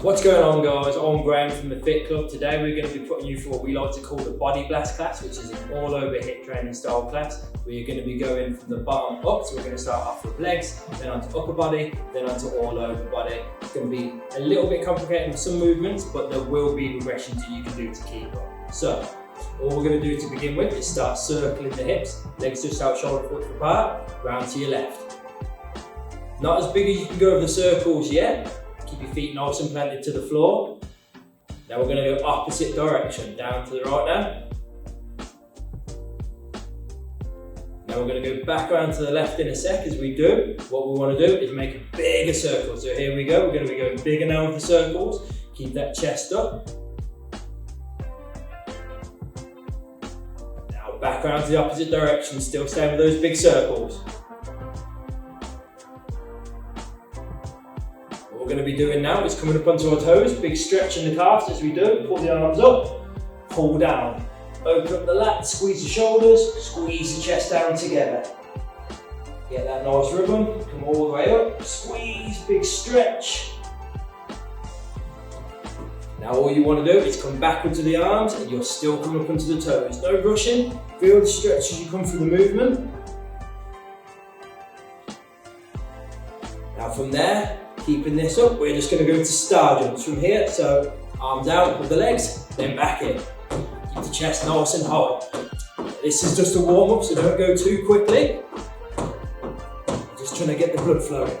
What's going on, guys? I'm Graham from the Fit Club. Today we're going to be putting you through what we like to call the Body Blast class, which is an all over HIIT training style class. We're going to be going from the bottom up, so we're going to start off with legs, then onto upper body, then onto all over body. It's going to be a little bit complicated with some movements, but there will be regressions that you can do to keep up. So, all we're going to do to begin with is start circling the hips, legs just out shoulder width apart, round to your left. Not as big as you can go over the circles yet. Keep your feet nice and planted to the floor. Now we're going to go opposite direction, down to the right now. Now we're going to go back around to the left in a sec. As we do, what we want to do is make a bigger circle. So here we go, we're going to be going bigger now with the circles. Keep that chest up. Now back around to the opposite direction, still staying with those big circles. What we're going to be doing now is coming up onto our toes, big stretch in the calves as we do, pull the arms up, pull down, open up the lats, squeeze the shoulders, squeeze the chest down together. Get that nice rhythm, come all the way up, squeeze, big stretch. Now all you want to do is come back onto the arms and you're still coming up onto the toes. No rushing, feel the stretch as you come through the movement. Now from there, keeping this up, we're just going to go into star jumps from here. So arms out with the legs, then back in. Keep the chest nice and high. This is just a warm up, so don't go too quickly. Just trying to get the blood flowing.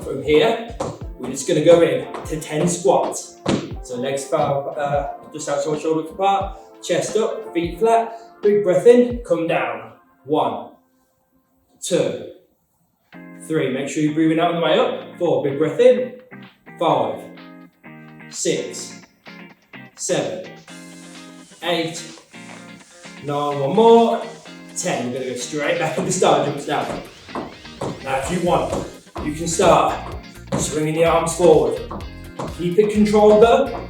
From here, we're just going to go in to 10 squats. So legs just outside shoulder width apart, chest up, feet flat, big breath in, come down. 1, 2, 3, make sure you're breathing out on the way up. 4, big breath in. 5, 6, 7, 8, 9, one more. 10, we're going to go straight back into star jumps now. Now if you want, you can start swinging the arms forward. Keep it controlled though.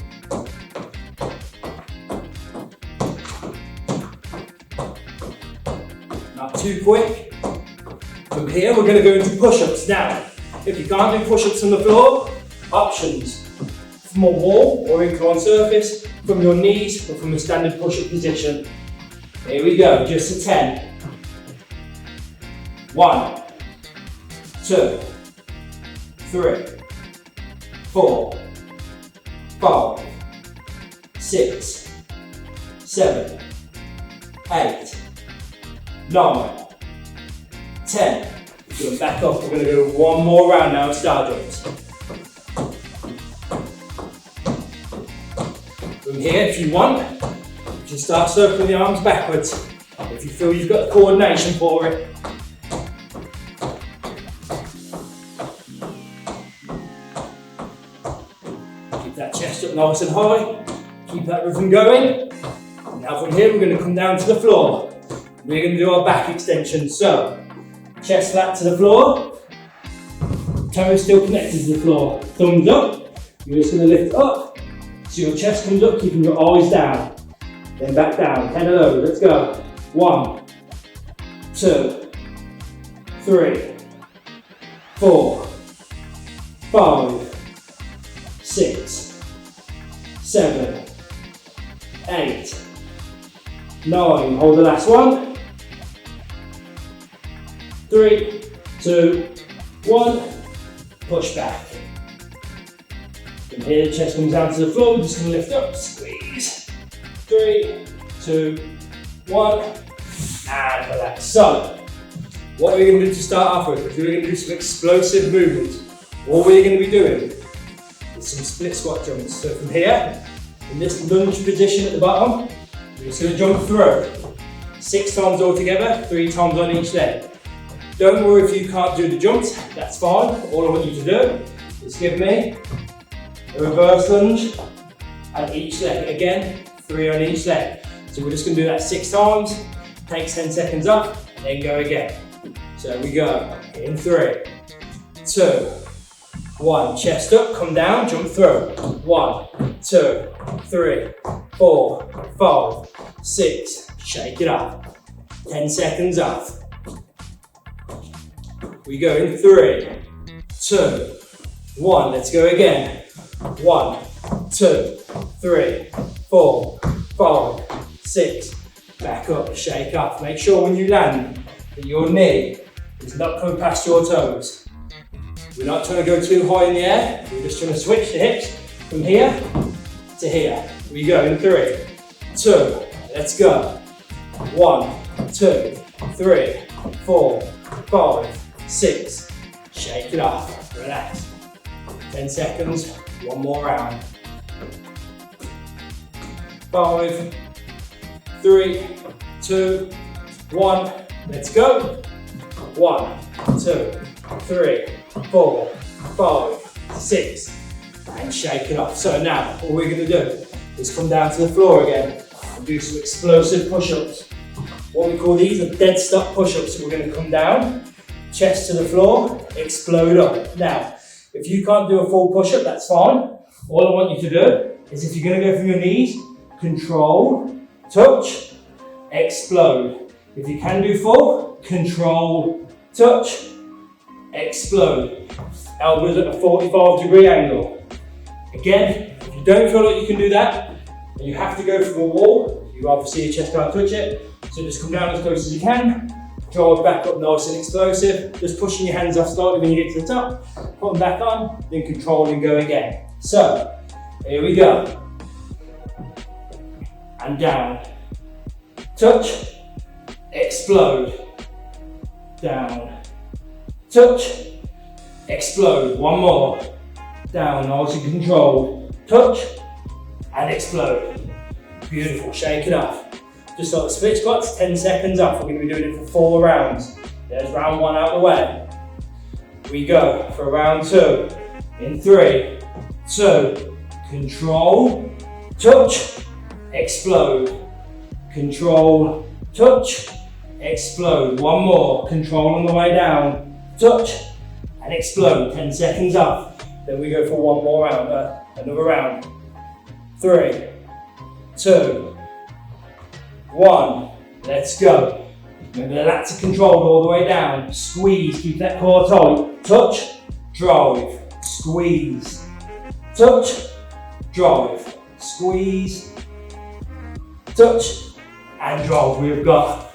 Not too quick. From here, we're going to go into push-ups. Now, if you can't do push-ups on the floor, options. From a wall or inclined surface, from your knees or from a standard push-up position. Here we go, just a 10. 1, 2, 3, 4, 5, 6, 7, 8, 9, 10. Going back up, we're going to go one more round now of star jumps. From here, if you want, you can start circling the arms backwards. If you feel you've got the coordination for it. Keep that chest up nice and high. Keep that rhythm going. Now from here, we're going to come down to the floor. We're going to do our back extension. So, chest flat to the floor, toes still connected to the floor, thumbs up. You're just going to lift up, so your chest comes up, keeping your eyes down. Then back down, 10 of those, let's go. 1, 2, 3, 4, 5, 6, 7, 8, 9, hold the last one. 3, 2, 1, push back. From here, the chest comes down to the floor, we're just going to lift up, squeeze. 3, 2, 1, and relax. So, what are we going to do to start off with? We're going to do some explosive movements. All we're going to be doing is some split squat jumps. So from here, in this lunge position at the bottom, we're just going to jump through. 6 times all together, 3 times on each leg. Don't worry if you can't do the jumps, that's fine. All I want you to do is give me a reverse lunge at each leg. Again, 3 on each leg. So we're just going to do that 6 times, take 10 seconds off, and then go again. So we go in 3, 2, 1, chest up, come down, jump through. 1, 2, 3, 4, 5, 6, shake it off. 10 seconds off. We go in 3, 2, 1. Let's go again. 1, 2, 3, 4, 5, 6. Back up, shake off. Make sure when you land that your knee is not coming past your toes. We're not trying to go too high in the air. We're just trying to switch the hips from here to here. We go in 3, 2. Let's go. 1, 2, 3, 4, 5, 6. Shake it off. Relax. 10 seconds. One more round. 5, 3, 2, 1. Let's go. 1, 2, 3, 4, 5, 6. And shake it off. So now, what we're going to do is come down to the floor again and do some explosive push-ups. What we call these are dead stop push-ups. So we're going to come down, chest to the floor, explode up. Now, if you can't do a full push-up, that's fine. All I want you to do is, if you're going to go from your knees, control, touch, explode. If you can do full, control, touch, explode. Elbows at a 45-degree angle. Again, if you don't feel like you can do that, and you have to go from a wall, you obviously your chest can't touch it, so just come down as close as you can, drive back up nice and explosive, just pushing your hands off slightly when you get to the top, put them back on, then control and go again. So, here we go. And down. Touch, explode. Down. Touch, explode. One more. Down, nice and controlled. Touch, and explode. Beautiful, shake it off. Just like the split squats, 10 seconds off. We're going to be doing it for 4 rounds. There's round 1 out of the way. We go for round 2. In 3, 2, control, touch, explode. Control, touch, explode. One more, control on the way down. Touch, and explode. 10 seconds off. Then we go for one more round, another round. 3, 2, 1. Let's go. Remember the lats are controlled all the way down. Squeeze, keep that core tight. Touch, drive, squeeze. Touch, drive, squeeze. Touch, and drive. We've got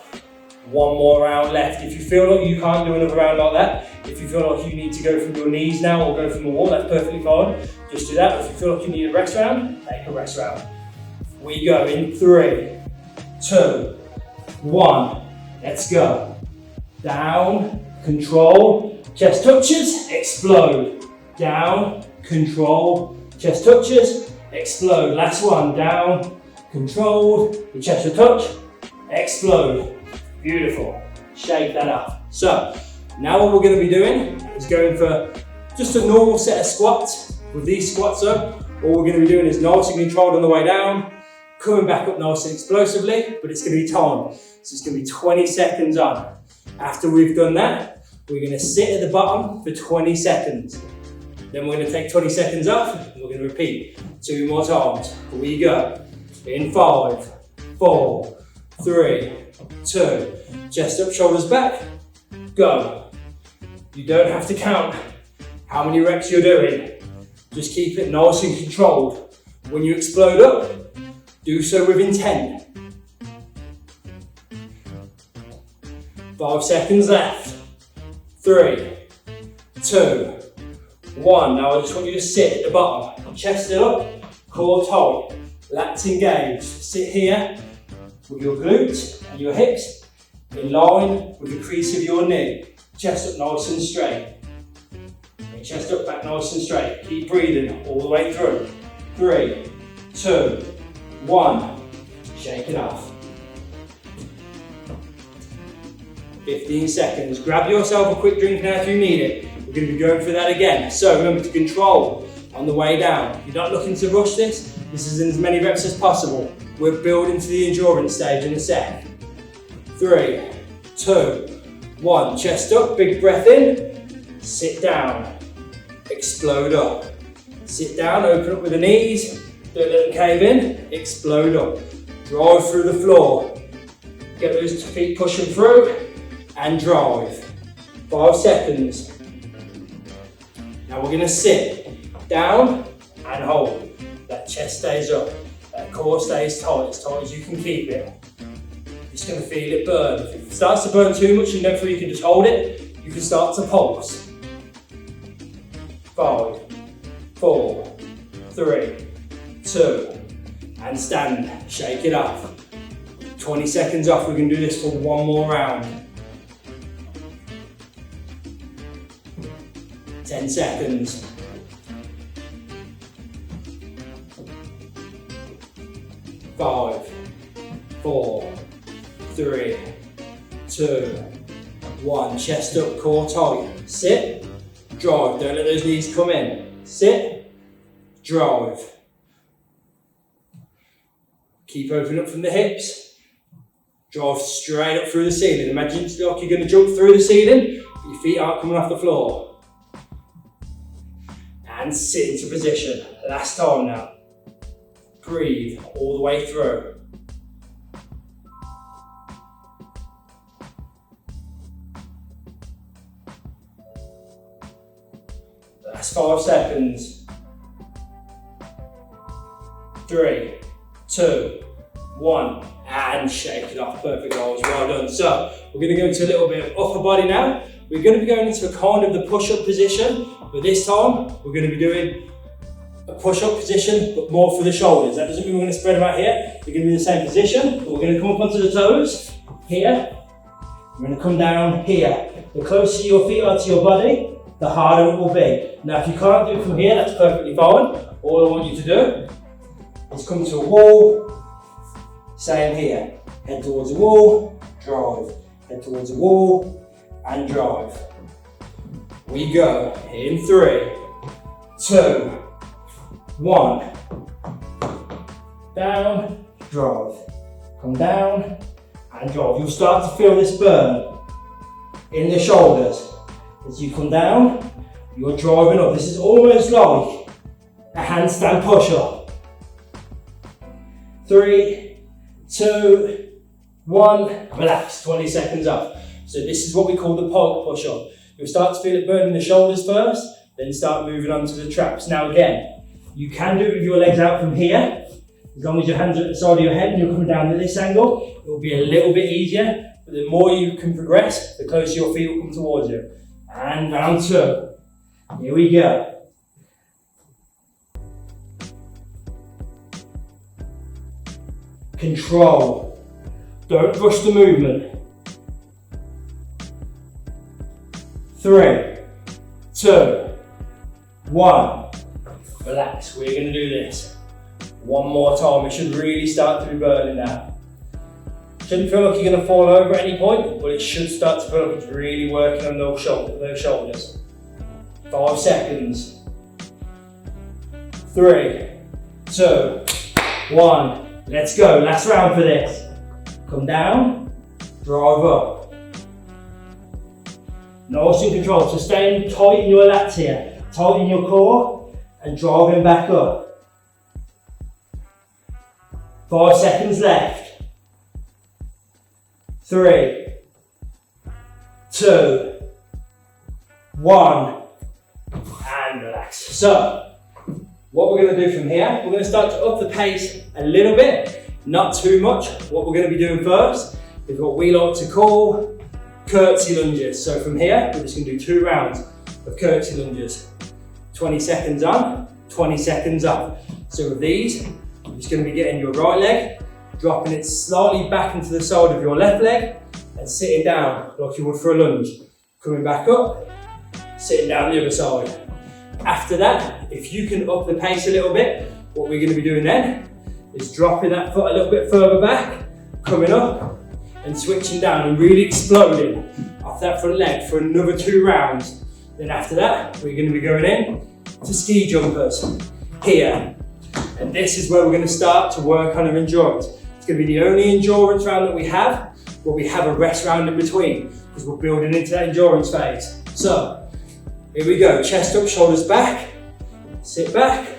one more round left. If you feel like you can't do another round like that, if you feel like you need to go from your knees now or go from the wall, that's perfectly fine. Just do that. If you feel like you need a rest round, take a rest round. We go in 3, 2, 1. Let's go. Down, control, chest touches, explode. Down, control, chest touches, explode. Last one, down, controlled, the chest will touch, explode. Beautiful. Shake that up. So, now what we're going to be doing is going for just a normal set of squats. With these squats up, all we're going to be doing is nice and controlled on the way down, coming back up nice and explosively, but it's going to be timed. So it's going to be 20 seconds on. After we've done that, we're going to sit at the bottom for 20 seconds. Then we're going to take 20 seconds off, and we're going to repeat 2 more times. Here we go. In 5, 4, 3, 2. Chest up, shoulders back. Go. You don't have to count how many reps you're doing. Just keep it nice and controlled. When you explode up, do so with intent. 5 seconds left. 3, 2, 1. Now I just want you to sit at the bottom. Chest still up, core tight, lats engaged. Sit here with your glutes and your hips in line with the crease of your knee. Chest up nice and straight. And chest up, back nice and straight. Keep breathing all the way through. 3, 2, 1. Shake it off. 15 seconds. Grab yourself a quick drink now if you need it. We're going to be going through that again. So remember to control on the way down. You're not looking to rush this. This is in as many reps as possible. We're building to the endurance stage in a sec. 3, 2, 1. Chest up, big breath in. Sit down. Explode up. Sit down, open up with the knees. Don't let them cave in. Explode up. Drive through the floor. Get those feet pushing through and drive. 5 seconds. Now we're gonna sit down and hold. That chest stays up, that core stays tight as you can keep it. Just gonna feel it burn. If it starts to burn too much, you know you can just hold it. You can start to pulse. 5, 4, 3, 2, and stand. Shake it off. 20 seconds off. We're gonna do this for one more round. 10 seconds. 5, 4, 3, 2, 1. Chest up, core tight. Sit, drive. Don't let those knees come in. Sit, drive. Keep opening up from the hips. Drive straight up through the ceiling. Imagine it's like you're going to jump through the ceiling, but your feet aren't coming off the floor. And sit into position. Last time now. Breathe all the way through. Last 5 seconds. 3, 2, 1, and shake it off. Perfect, guys. Well done. So we're going to go into a little bit of upper body now. We're going to be going into a kind of the push-up position, but this time we're going to be doing a push-up position, but more for the shoulders. That doesn't mean we're going to spread them out here. They're going to be in the same position, but we're going to come up onto the toes here. We're going to come down here. The closer your feet are to your body, the harder it will be. Now, if you can't do it from here, that's perfectly fine. All I want you to do is come to a wall, same here. Head towards the wall, drive. Head towards the wall, and drive. We go in 3, 2, 1. Down, drive. Come down and drive. You'll start to feel this burn in the shoulders. As you come down, you're driving up. This is almost like a handstand push-up. 3, 2, 1. Relax, 20 seconds off. So this is what we call the pike push-up. You'll start to feel it burn in the shoulders first, then start moving on to the traps. Now again, you can do it with your legs out from here. As long as your hands are at the side of your head and you're coming down at this angle, it will be a little bit easier. But the more you can progress, the closer your feet will come towards you. And round 2. Here we go. Control. Don't rush the movement. 3, 2, 1. Relax, we're going to do this one more time. It should really start to be burning now. Shouldn't feel like you're going to fall over at any point, but it should start to feel like it's really working on those shoulders. 5 seconds. 3, 2, 1. Let's go. Last round for this. Come down, drive up. Nice and controlled. So staying tight in your lats here, tight in your core, and driving back up. 5 seconds left. 3, 2, 1, and relax. So, what we're going to do from here, we're going to start to up the pace a little bit, not too much. What we're going to be doing first is what we like to call curtsy lunges. So from here, we're just going to do 2 rounds of curtsy lunges. 20 seconds on, 20 seconds off. So with these, you're just going to be getting your right leg, dropping it slightly back into the side of your left leg, and sitting down like you would for a lunge. Coming back up, sitting down the other side. After that, if you can up the pace a little bit, what we're going to be doing then is dropping that foot a little bit further back, coming up, and switching down and really exploding off that front leg for another 2 rounds. Then after that, we're going to be going in to ski jumpers here. And this is where we're going to start to work on our endurance. It's going to be the only endurance round that we have, but we have a rest round in between because we're building into that endurance phase. So, here we go. Chest up, shoulders back. Sit back,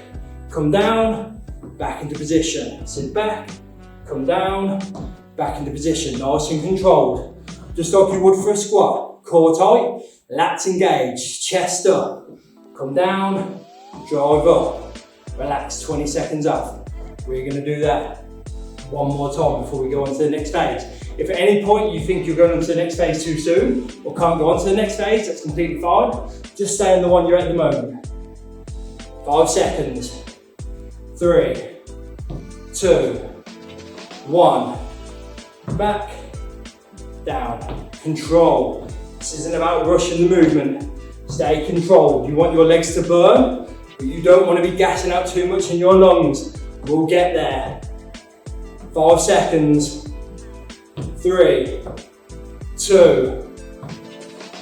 come down, back into position. Sit back, come down, back into position. Nice and controlled. Just like you would for a squat. Core tight. Lats engaged, chest up. Come down, drive up. Relax, 20 seconds off. We're going to do that one more time before we go on to the next phase. If at any point you think you're going on to the next phase too soon or can't go on to the next phase, that's completely fine. Just stay on the one you're at the moment. 5 seconds. 3, 2, 1. Back, down. Control. This isn't about rushing the movement. Stay controlled. You want your legs to burn, but you don't want to be gassing out too much in your lungs. We'll get there. 5 seconds. 3, 2,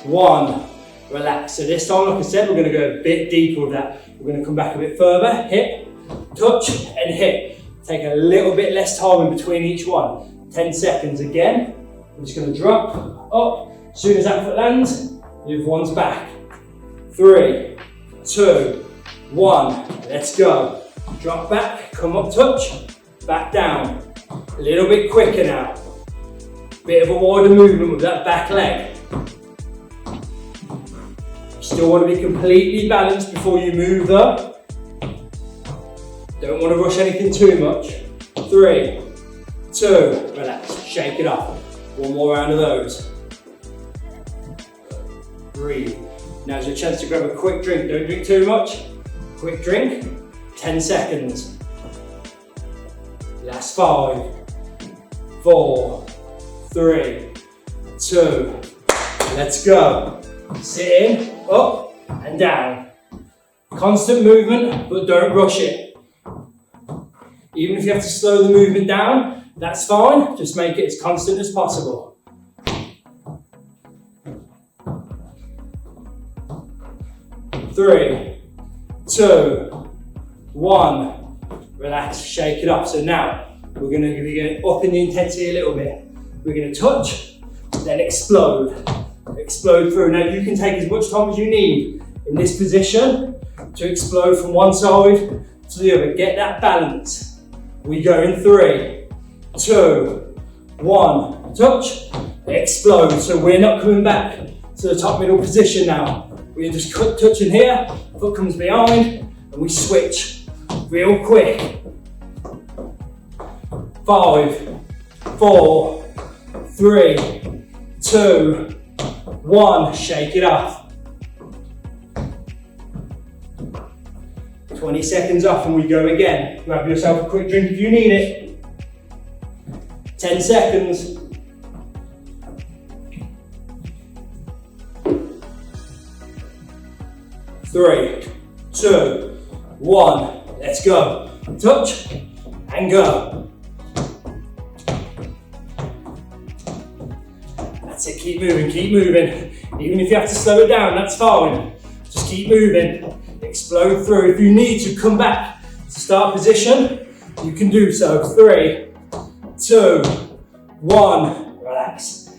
1. Relax. So this time, like I said, we're going to go a bit deeper with that. We're going to come back a bit further. Hip, touch, and hip. Take a little bit less time in between each one. 10 seconds again. I'm just going to drop, up. As soon as that foot lands, move one's back. 3, 2, 1. Let's go. Drop back, come up, touch, back down. A little bit quicker now. Bit of a wider movement with that back leg. You still want to be completely balanced before you move though. Don't want to rush anything too much. 3, 2, relax, shake it off. One more round of those. Breathe. Now's your chance to grab a quick drink. Don't drink too much. Quick drink. 10 seconds. Last 5, 4, 3, 2. Let's go. Sit in, up and down. Constant movement, but don't rush it. Even if you have to slow the movement down, that's fine. Just make it as constant as possible. 3, 2, 1. Relax, shake it off. So now we're going to be going up in the intensity a little bit. We're going to touch, then explode. Explode through. Now you can take as much time as you need in this position to explode from one side to the other. Get that balance. We go in 3, 2, 1. Touch, explode. So we're not coming back to the top middle position now. We're just touching here, foot comes behind, and we switch real quick. 5, 4, 3, 2, 1. Shake it off. 20 seconds off and we go again. Grab yourself a quick drink if you need it. 10 seconds. 3, 2, 1. Let's go. Touch and go. That's it. Keep moving, keep moving. Even if you have to slow it down, that's fine. Just keep moving. Explode through. If you need to come back to start position, you can do so. 3, 2, 1. Relax.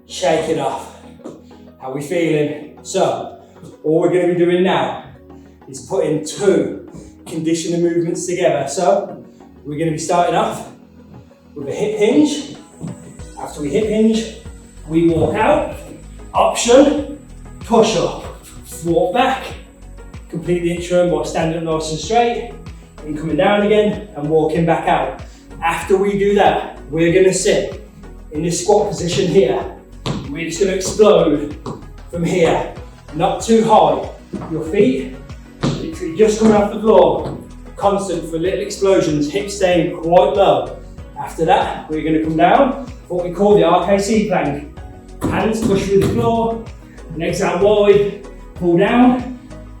Shake it off. How are we feeling? So, all we're going to be doing now is putting 2 conditioner movements together. So, we're going to be starting off with a hip hinge. After we hip hinge, we walk out. Option, push up. Walk back. Complete the interim while standing up nice and straight. And coming down again and walking back out. After we do that, we're going to sit in this squat position here. We're just going to explode from here. Not too high. Your feet literally just coming off the floor. Constant for little explosions. Hips staying quite low. After that, we're going to come down. What we call the RKC plank. Hands push through the floor. Legs out wide. Pull down.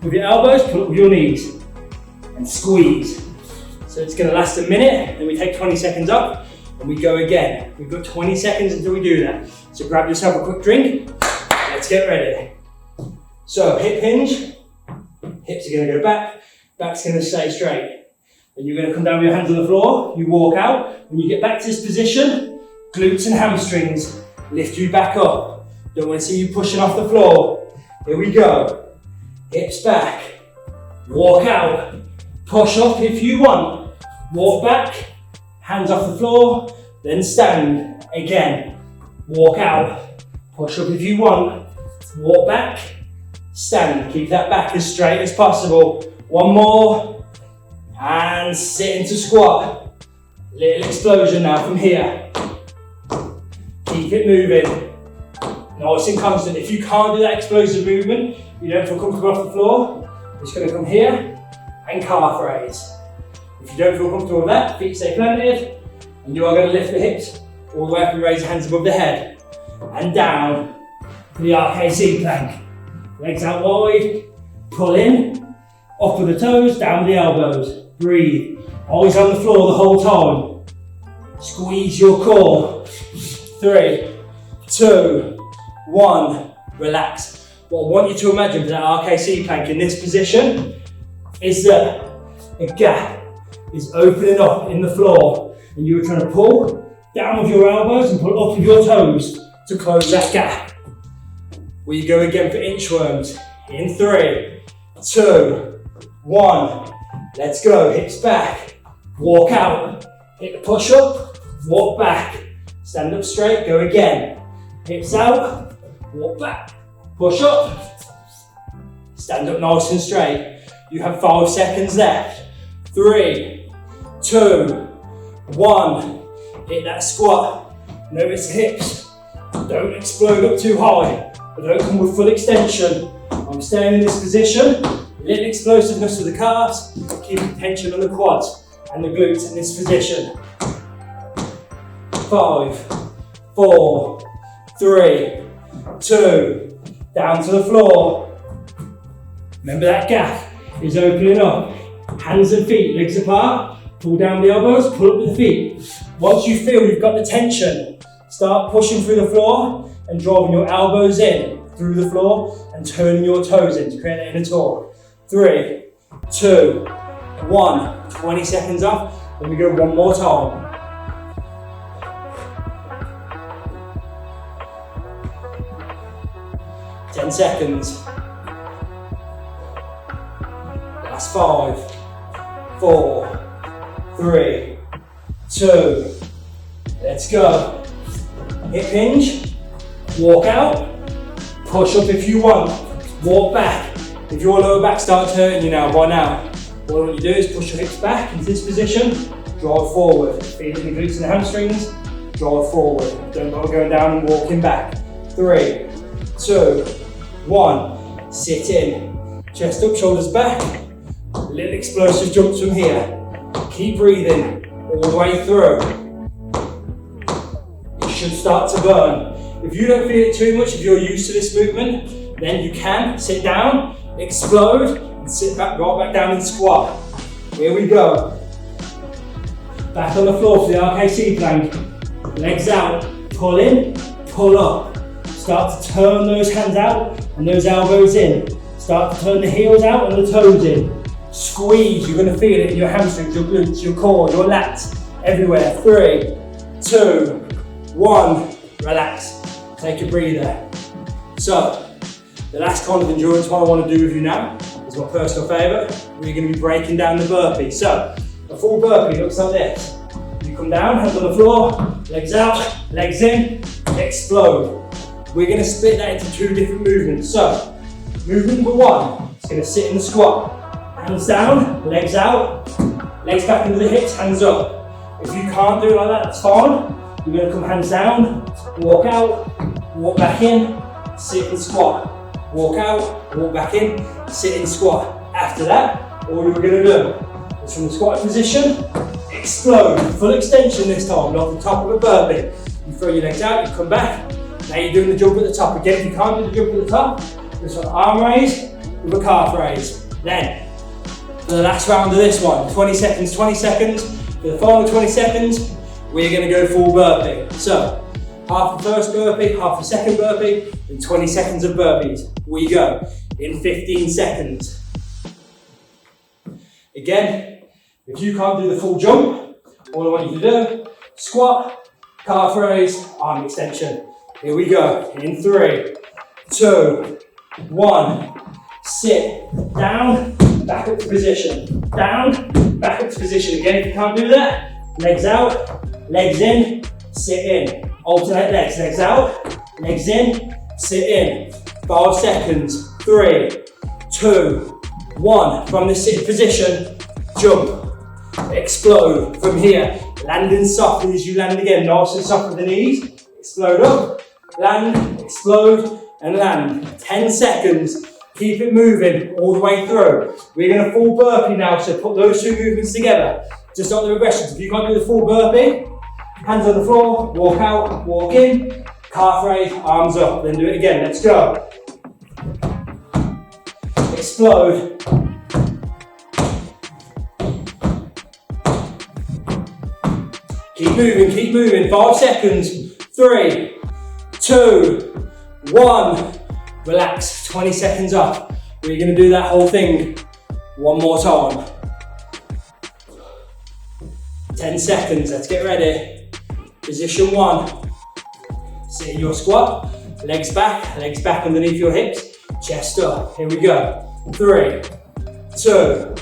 With your elbows, pull up with your knees. And squeeze. So it's going to last a minute. Then we take 20 seconds up. And we go again. We've got 20 seconds until we do that. So grab yourself a quick drink. Let's get ready. So hip hinge, hips are going to go back, back's going to stay straight. Then you're going to come down with your hands on the floor, you walk out. When you get back to this position, glutes and hamstrings lift you back up. Don't want to see you pushing off the floor. Here we go. Hips back, walk out, push up if you want. Walk back, hands off the floor, then stand again. Walk out, push up if you want. walk back, stand. Keep that back as straight as possible. One more, and sit into squat. Little explosion now from here. Keep it moving. Nice and constant. If you can't do that explosive movement, you don't feel comfortable off the floor, it's going to come here and calf raise. If you don't feel comfortable with that, feet stay planted, and you are going to lift the hips all the way up and raise your hands above the head. And down to the RKC plank. Legs out wide, pull in, up with the toes, down with the elbows. Breathe. Always on the floor the whole time. Squeeze your core. 3, 2, 1. Relax. What I want you to imagine for that RKC plank in this position is that a gap is opening up in the floor and you're trying to pull down with your elbows and pull up with your toes to close that gap. We go again for inchworms. In 3, 2, 1. Let's go. Hips back. Walk out. Hit the push up. Walk back. Stand up straight. Go again. Hips out. Walk back. Push up. Stand up nice and straight. You have 5 seconds left. 3, 2, 1. Hit that squat. Notice the hips. Don't explode up too high, but don't come with full extension. I'm staying in this position. Little explosiveness to the calves. Keep tension on the quads and the glutes in this position. 5, 4, 3, 2. Down to the floor. Remember that gap is opening up. Hands and feet, legs apart. Pull down the elbows, pull up with the feet. Once you feel you've got the tension, start pushing through the floor and driving your elbows in through the floor and turning your toes in to create that inner torque. 3, 2, 1. 20 seconds off. Let me go one more time. Ten seconds. Last 5, 4, 3, 2. Let's go. Hip hinge. Walk out. Push up if you want. Walk back. If your lower back starts hurting you now, by now, all you do is push your hips back into this position. Drive forward. Feel in the glutes and the hamstrings. Drive forward. Don't bother going down and walking back. 3, 2, 1. Sit in. Chest up, shoulders back. Little explosive jumps from here. Keep breathing all the way through. It should start to burn. If you don't feel it too much, if you're used to this movement, then you can sit down, explode, and sit back, right back down and squat. Here we go. Back on the floor for the RKC plank. Legs out, pull in, pull up. Start to turn those hands out and those elbows in. Start to turn the heels out and the toes in. Squeeze, you're going to feel it in your hamstrings, your glutes, your core, your lats, everywhere. 3, 2, 1. Relax. Take a breather. So, the last kind of endurance one I want to do with you now is my personal favourite. We're going to be breaking down the burpee. So, a full burpee looks like this. You come down, hands on the floor, legs out, legs in, explode. We're going to split that into 2 different movements. So, movement number 1 is going to sit in the squat. Hands down, legs out, legs back into the hips, hands up. If you can't do it like that, that's fine. You're going to come hands down, walk out, walk back in, sit and squat. Walk out, walk back in, sit and squat. After that, all you're going to do is from the squat position, explode, full extension this time, off the top of a burpee. You throw your legs out, you come back. Now you're doing the jump at the top. Again, if you can't do the jump at the top, this one arm raise with a calf raise. Then, for the last round of this one, 20 seconds, 20 seconds. For the final 20 seconds, we're going to go full burpee. So, half the first burpee, half the second burpee, and 20 seconds of burpees. We go in 15 seconds. Again, if you can't do the full jump, all I want you to do, squat, calf raise, arm extension. Here we go, in 3, 2, 1. Sit, down, back up to position. Down, back up to position. Again, if you can't do that, legs out, legs in, sit in. Alternate legs, legs out, legs in, sit in. 5 seconds. 3, 2, 1. From the sitting position, jump. Explode from here. Landing softly as you land again. Nice and soft with the knees. Explode up, land, explode, and land. 10 seconds. Keep it moving all the way through. We're going to full burpee now, so put those two movements together. Just like the regressions. If you can't do the full burpee, hands on the floor, walk out, walk in, calf raise, arms up, then do it again. Let's go. Explode. Keep moving. 5 seconds. 3, 2, 1. Relax. 20 seconds up. We're going to do that whole thing one more time. 10 seconds. Let's get ready. Position 1. Sit in your squat. Legs back underneath your hips. Chest up. Here we go. 3, 2,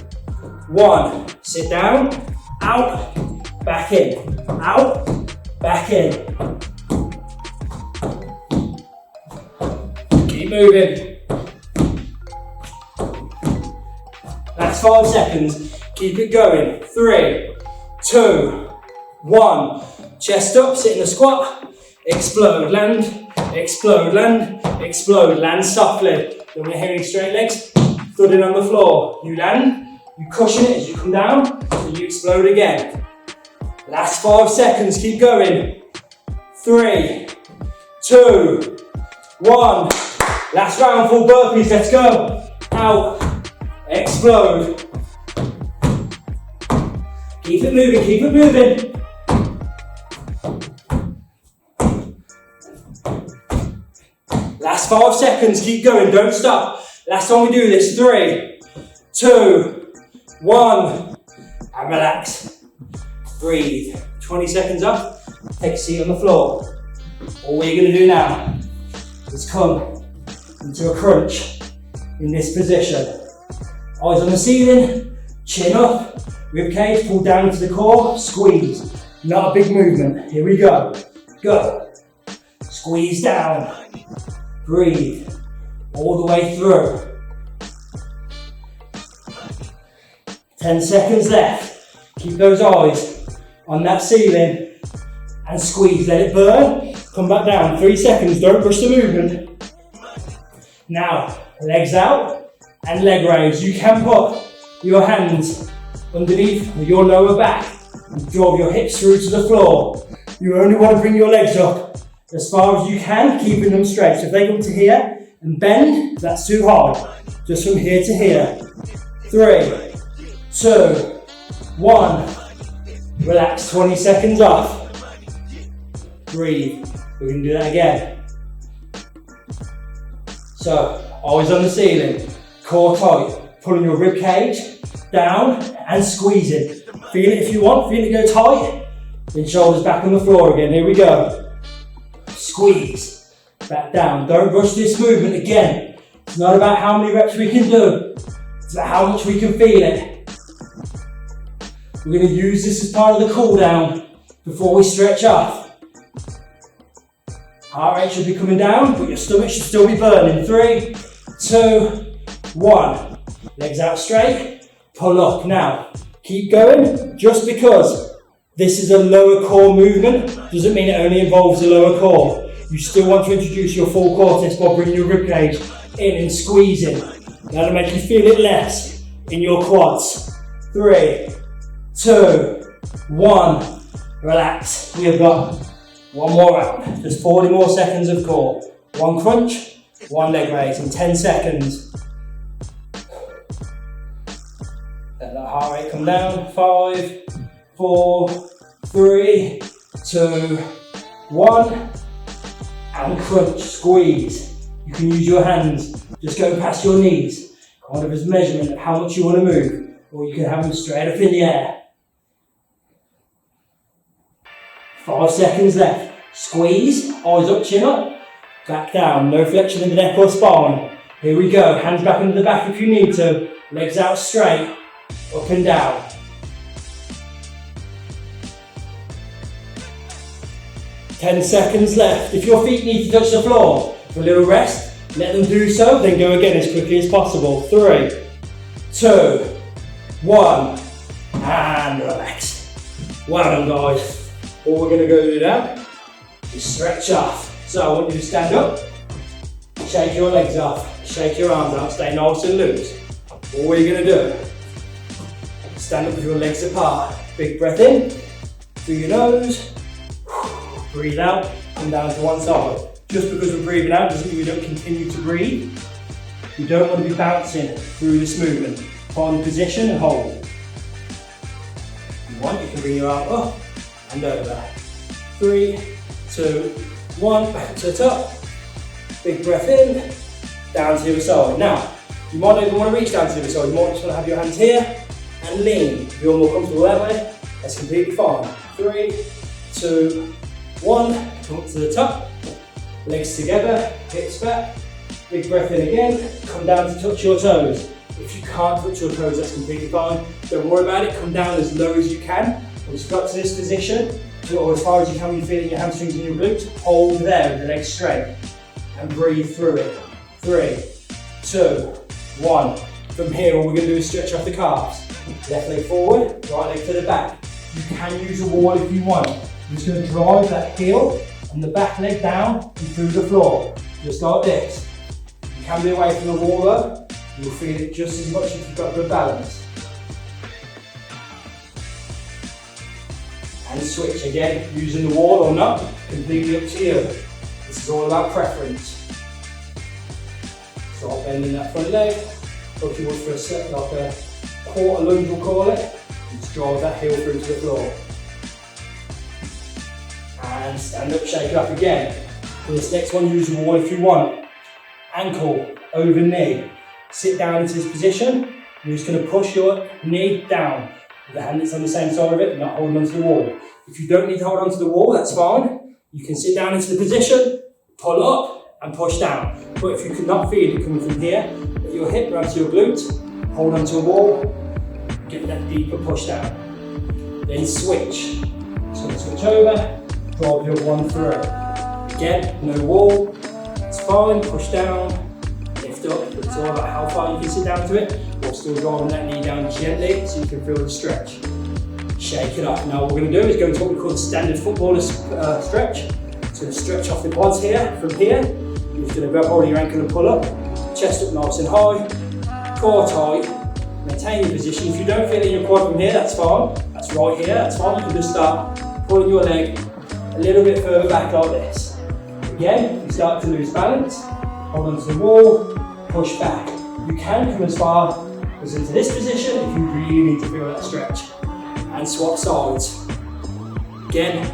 1. Sit down. Out. Back in. Out. Back in. Keep moving. That's 5 seconds. Keep it going. 3, 2, 1. Chest up, sit in the squat. Explode, land, explode, land, explode. Land softly. Don't want to hear any straight legs. Thudding on the floor. You land, you cushion it as you come down, and you explode again. Last 5 seconds, keep going. 3, 2, 1. Last round, full burpees, let's go. Out, explode. Keep it moving, keep it moving. Last 5 seconds, keep going, don't stop. Last time we do this, 3, 2, 1, and relax. Breathe. 20 seconds up, take a seat on the floor. All we're going to do now is come into a crunch in this position. Eyes on the ceiling, chin up, rib cage, pull down to the core, squeeze. Not a big movement. Here we go. Go. Squeeze down. Breathe. All the way through. 10 seconds left. Keep those eyes on that ceiling and squeeze. Let it burn. Come back down. 3 seconds. Don't rush the movement. Now, legs out and leg raise. You can put your hands underneath your lower back and draw your hips through to the floor. You only want to bring your legs up as far as you can, keeping them straight. So if they come to here and bend, that's too hard. Just from here to here. 3, 2, 1. Relax, 20 seconds off. Breathe. We're going to do that again. So, eyes on the ceiling, core tight, pulling your rib cage down and squeezing. Feel it if you want, feel it go tight. Then shoulders back on the floor again. Here we go. Squeeze. Back down. Don't rush this movement again. It's not about how many reps we can do. It's about how much we can feel it. We're going to use this as part of the cool down before we stretch off. Heart rate should be coming down, but your stomach should still be burning. 3, 2, 1. Legs out straight. Pull up. Now, keep going. Just because this is a lower core movement doesn't mean it only involves the lower core. You still want to introduce your full core test by bringing your rib cage in and squeezing. That'll make you feel it less in your quads. 3, 2, 1. Relax. We have got one more round. Just 40 more seconds of core. 1 crunch, 1 leg raise in 10 seconds. Let that heart rate come down. 5, 4, 3, 2, 1. And crunch, squeeze. You can use your hands. Just go past your knees. Kind of as measurement of how much you want to move. Or you can have them straight up in the air. 5 seconds left. Squeeze, eyes up, chin up. Back down, no flexion in the neck or spine. Here we go, hands back under the back if you need to. Legs out straight, up and down. 10 seconds left. If your feet need to touch the floor for a little rest, Let them do so, then go again as quickly as possible. 3, 2, 1, and relax. Well done, guys. What we're going to go do now is stretch off. So I want you to stand up, shake your legs off, shake your arms out, stay nice and loose. What are you going to do? Stand up with your legs apart. Big breath in through your nose. Breathe out, come down to one side. Just because we're breathing out doesn't mean we don't continue to breathe. You don't want to be bouncing through this movement. Find position and hold. If you want, you can bring your arm up and over. 3, 2, 1, back to the top. Big breath in, down to the other side. Now, you might not even want to reach down to the other side. You might just want to have your hands here and lean. If you're more comfortable that way, that's completely fine. 3, 2, 1, come up to the top. Legs together, hips back. Big breath in again, come down to touch your toes. If you can't touch your toes, that's completely fine. Don't worry about it, come down as low as you can. Once you've got to this position, or as far as you can when you're feeling your hamstrings and your glutes, hold there with the legs straight and breathe through it. 3, 2, 1. From here, all we're going to do is stretch off the calves. Left leg forward, right leg to the back. You can use a wall if you want. You're just going to drive that heel and the back leg down and through the floor. Just like this. You can be away from the wall though. You'll feel it just as much if you've got good balance. And switch again, using the wall or not, completely up to you. This is all about preference. Start bending that front leg, like you would for a set, like a quarter lunge we'll call it. And just drive that heel through to the floor. And stand up, shake it up again. For this next one, use the wall if you want. Ankle over knee. Sit down into this position. You're just going to push your knee down with the hand that's on the same side of it, not holding onto the wall. If you don't need to hold onto the wall, that's fine. You can sit down into the position, pull up and push down. But if you cannot feel it coming from here, let your hip round to your glute, hold onto a wall, get that deeper push down. Then switch. So switch over, drive your one through. Again, no wall, it's fine, push down, lift up. It's all about how far you can sit down to it, while still driving that knee down gently so you can feel the stretch. Shake it up. Now what we're going to do is go into what we call the standard footballer stretch. So to stretch off the quads here, from here, you're just going to grab hold of your ankle and pull up, chest up nice and high, core tight, maintain your position. If you don't feel it in your quad from here, that's fine. That's right here, that's fine. You can just start pulling your leg a little bit further back like this. Again, you start to lose balance, hold onto the wall, push back. You can come as far as into this position if you really need to feel that stretch. And swap sides. Again,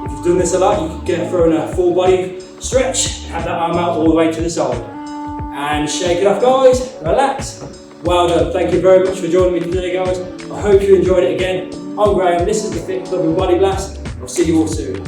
if you've done this a lot, you can get thrown a full body stretch, have that arm out all the way to the side. And shake it off, guys, relax. Well done, thank you very much for joining me today, guys. I hope you enjoyed it again. I'm Graham, this is the Fit Club and Body Blast. I'll see you all soon.